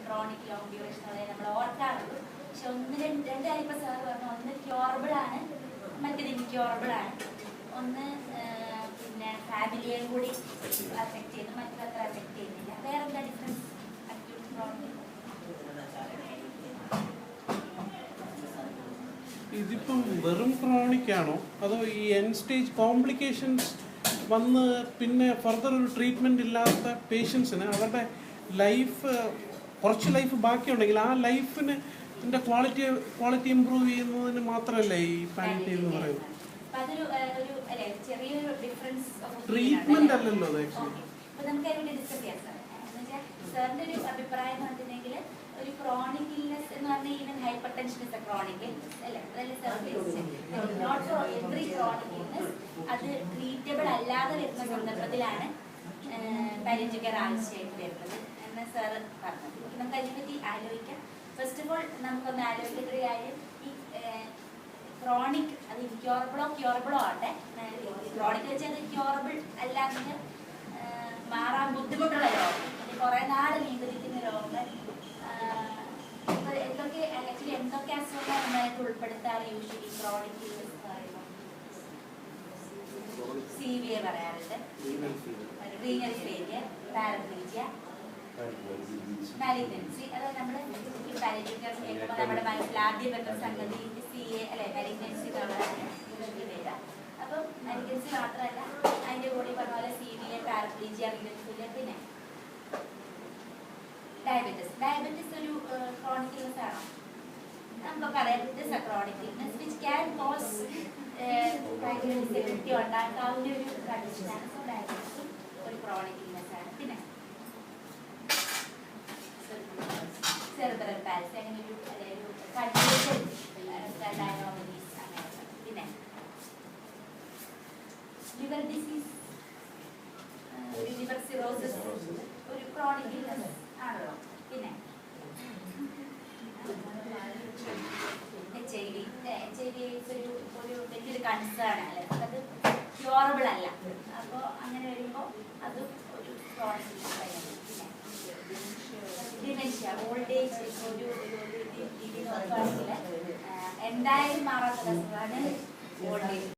Chronic long duration അതായത് നമ്മൾ ഓർക്കാറുള്ളൂ. പക്ഷെ രണ്ട് കാര്യം ഇപ്പോൾ സാർ പറഞ്ഞു, ഒന്ന് ക്യൂറബിൾ ആണ്, മറ്റേത് ഇൻക്യൂറബിൾ ആണ്. ഒന്ന് പിന്നെ ഫാമിലിയെ കൂടി അഫക്റ്റ് ചെയ്യുന്നു, മറ്റൊരു അത്ര അഫക്റ്റ് ചെയ്യുന്നില്ല. വേറെന്താ ഡിഫറൻസ് അക്യൂട്ട് ക്രോണിക്? ഇതിപ്പം വെറും ക്രോണിക് ആണോ അതോ ഈ എൻഡ് സ്റ്റേജ് കോംപ്ലിക്കേഷൻസ് വന്ന് പിന്നെ ഫർദർ ഒരു ട്രീറ്റ്മെൻറ്റ് ഇല്ലാത്ത പേഷ്യൻസിന് അവരുടെ കുറച്ച് ലൈഫ് ബാക്കിയുണ്ടെങ്കിൽ ആ ലൈഫിന് ക്വാളിറ്റി ഇമ്പ്രൂവ് ചെയ്യുന്നതിന് മാത്രമല്ലേ ഈ പാലിയേറ്റീവ് എന്ന് പറയുന്നത്. ട്രീറ്റ്മെന്റ് അല്ലല്ലോ അത് ആക്ച്വലി. സാറിന്റെ ഒരു അഭിപ്രായം എന്ന് പറഞ്ഞിട്ടുണ്ടെങ്കിൽ ഒരു ക്രോണിക് ഇൽനെസ് എന്ന് പറഞ്ഞാൽ even hypertension is a chronic illness അല്ലേ? അതല്ലേ not for every chronic illness അത് ട്രീറ്റബിൾ അല്ലാതെ വരുന്ന സന്ദർഭത്തിലാണ് പാലിയേറ്റീവ് കെയർ ആവശ്യമായിട്ട് വരുന്നത് എന്ന് സാറ് പറഞ്ഞത്. നമുക്ക് അതിനെപ്പറ്റി ആലോചിക്കാം. ഫസ്റ്റ് ഓഫ് ഓൾ നമുക്കൊന്ന് ആലോചിക്കേണ്ട ഒരു കാര്യം, ഈ ക്രോണിക് അത് ക്യൂറബിളോ ആട്ടെ. ക്രോണിക് വെച്ചാൽ അത് ക്യൂറബിൾ അല്ലാതെ മാറാൻ ബുദ്ധിമുട്ടുള്ള രോഗം, കുറെ നാൾ നീണ്ടിരിക്കുന്ന രോഗങ്ങൾ, എന്തൊക്കെ അസുഖങ്ങൾ നന്നായിട്ട് ഉൾപ്പെടുത്താറ് യൂഷ്വലി ക്രോണിക് ഇൽനെസ് എന്ന് പറയുമ്പോൾ? CVA പറയാറുണ്ട്, റീനൽ ഫെയിലിയർ, പാരപ്ലീജിയ, മാലിഗ്നൻസി. അതായത് നമ്മൾ ഈ പാലിയേറ്റീവ് കെയർ കേൾക്കുമ്പോൾ നമ്മുടെ മനസ്സിൽ ആദ്യം വരുന്ന സംഗതി CA അല്ലെ, മാലിഗ്നൻസി എന്നുള്ളതാണ് യൂഷ്വലി വരിക. അപ്പം മാലിഗ്നൻസി മാത്രമല്ല, അതിൻ്റെ കൂടെ പറഞ്ഞ പോലെ CVA, പാരപ്ലീജിയ, റീനൽ ഫെയിലിയർ, പിന്നെ ഡയബറ്റിസ് ഒരു ക്രോണിക് ഇൽനെസ് ആണോ? നമുക്കൊക്കെ അറിയാം, it A chronic illness which can cos ഭയങ്കര ഡിസബിലിറ്റി ഉണ്ടാക്കാവുന്ന ഒരു കണ്ടീഷനാണ്. സോ ഡയബറ്റിസും ഒരു ക്രോണിക് ഇൽനെസ് ആണ്. പിന്നെ സെറിബ്രൽ പാൽസി, അങ്ങനെ ഒരു കൺജസ്റ്റഡ് ഡയനോമലീസ് അങ്ങനെയൊക്കെ. പിന്നെ ലിവർ ഡിസീസ്, ലിവർ സിറോസിസ് ഒരു ക്രോണിക് ഇൽനെസ് ആണല്ലോ. പിന്നെ HIV ഒരു വലിയൊരു കൺസേൺ അല്ലേ, അത് ക്യൂറബിൾ അല്ല. അപ്പോൾ അങ്ങനെ വരുമ്പോൾ അതും ഒരു ക്രോണിക് ഇൽനെസ്. പിന്നെ ഡിമെൻഷ്യ, ഓൾഡ് ഏജ് ഒരു രീതി നോക്കുകയാണെങ്കിൽ എന്തായാലും മാറാത്ത അസുഖമാണ് ഓൾഡ് ഏജ്.